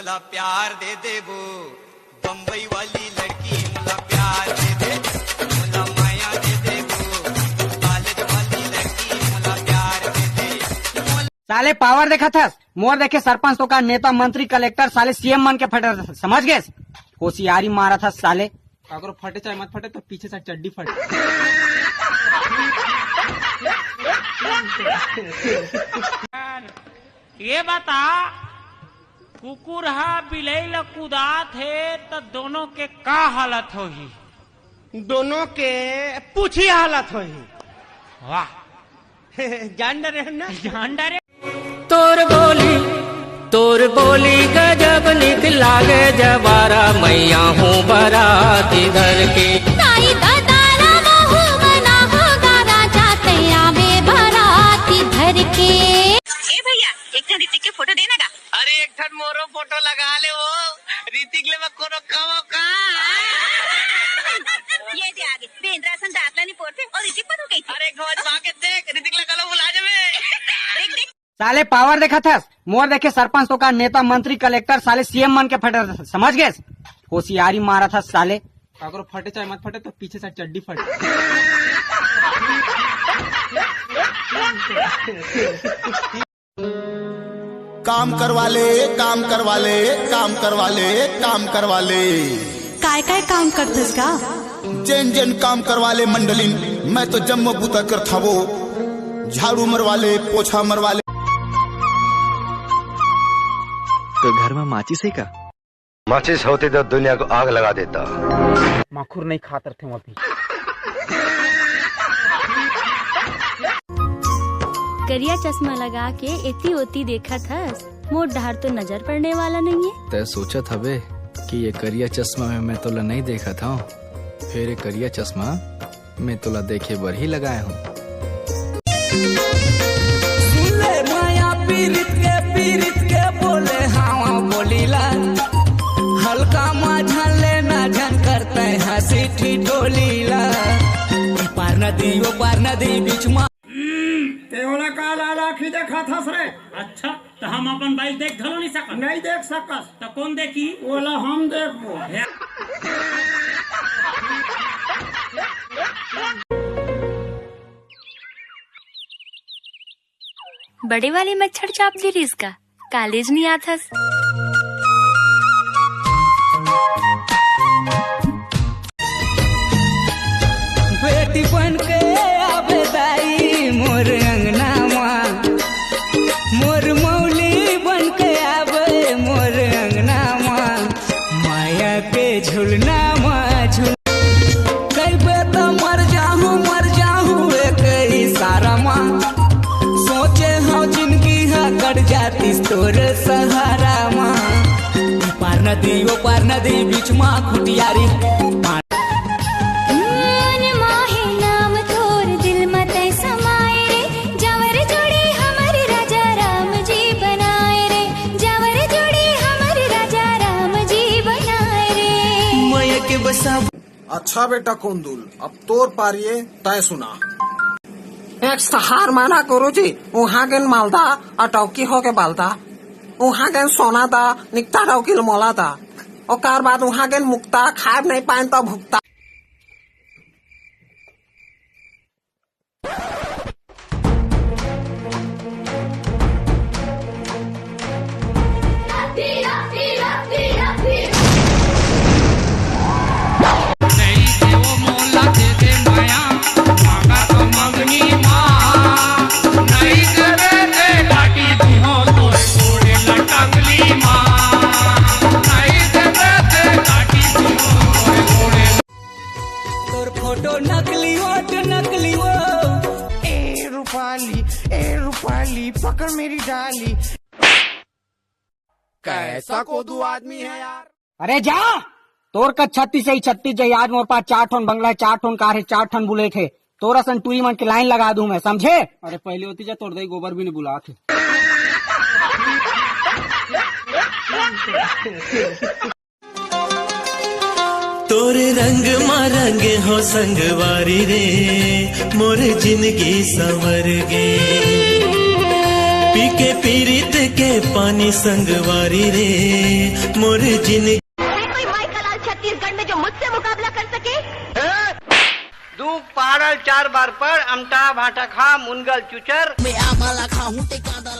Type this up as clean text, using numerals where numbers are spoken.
मोला प्यार दे दे वो बम्बई वाली लड़की मोला प्यार दे दे मोला माया दे दे वो कॉलेज वाली लड़की मोला प्यार दे दे। साले पावर देखा था मोर देखे सरपंच तो का नेता मंत्री कलेक्टर साले सीएम मन के फटे था, समझ गए? होशियारी मारा था साले। अगर फटे चाहे मत फटे तो पीछे से चड्डी फटे। ये बता कुकुर हा बिलैल कुदात है तो दोनों के का हालत होगी? दोनों के पूछी हालत होगी। वाह जान डरे ना, जान डरे। तोर बोली गजब निक लागे जबारा मैया हूँ बारात इधर के। ताई दादारा महू बना होगा राजा तैयाबे बारात इधर के। ए भैया एक ठन ऋतिक के फोटो देना का? अरे एक ठन मोरो फोटो लगा ले वो ऋतिक ले कोनो कावो का। ये दे आगे बेंद्रा सन दातला नहीं पोरते और ऋतिक पतो कैसे? अरे गौज माके देख ऋतिक लगा लो बुला जावे। देख देख साले पावर देखा था मोर देखे सरपंच तो का नेता मंत्री कलेक्टर साले सीएम मन के फटे था, समझ गए? होशियारी मारा था साले। अगर फटे चाहे मत फटे तो पीछे से चड्डी फटे। काम करवा ले काम करवा ले काम करवा ले काम करवा ले। काय काय काम करतस का? जैन जैन काम करवा ले मंडलिन। मैं तो जम्मू बूता कर था वो झाड़ू मरवा ले पोछा मरवा ले। तो घर में माचिस है का? माचिस होती तो दुनिया को आग लगा देता। माखुर नहीं खातर थे वो भी। करिया चश्मा लगा के एती ओती देखा था मोर डहार तो नजर पड़ने वाला नहीं है। तय सोचा था बे कि ये करिया चश्मा में मैं तोला नहीं देखा था, फिर ये करिया चश्मा मैं तोला देखे बर ही लगाया हूँ। माया पीरित के बोले हाँ बोलीला हल्का माझा लेना झन करते हंसी ठिठोलीला। पार नदी बीच में तेवला काला राखी देखा था रे। अच्छा तो हम अपन बाइक देख धलो नहीं सकत? नहीं देख सकस तो कौन देखी? बोला हम देखबो। बड़े वाली मच्छर चाप दी रिस का कॉलेज नहीं आता। बेटी बन के आवे दाई मोर अंगना माँ, मोर मौली बन के आवे मोर अंगना माँ। माया के झुलना माँ झुल कई पे तो मर जाहूँ एक इशारा माँ। सोचे हाँ जिंदगी है कट जाती तोर सहारा माँ। पार नदी बीच माँ खुटियारी अच्छा बेटा कोंदुल अब तोर पारिये तय सुना। एक सहार माना करो जी वहाँ गेन मालदा अटौकी हो के बालदा वहाँ गेन सोना दा निकता टौकी मोला दा और कार बाद वहाँ गेन मुक्ता खाब नहीं पाए तो भुगता। फोटो नकली वो ए रूपाली पकड़ मेरी डाली। कैसा कोदू आदमी है यार। अरे जा तोर का 36 से 36 जय आज मोर पास 4 ठन बंगला 4 ठन कार है 4 ठन बुलेट है। तोरा सन टूई मन की लाइन लगा दूं मैं, समझे? अरे पहले होती जा तोड़ दे गोबर भी नहीं बुला थे। तोरे रंग मारंग हो संगवारी रे मोरे जिंदगी संवर गे। पी के पीरित के पानी संगवारी रे मोर जिन कोई माइकल छत्तीसगढ़ में जो मुझसे मुकाबला कर सके? दूध पाड़ल 4 बार पर अमटा भाटा खा मुनगल चुचर मैं आमाला खाऊं ते कांदा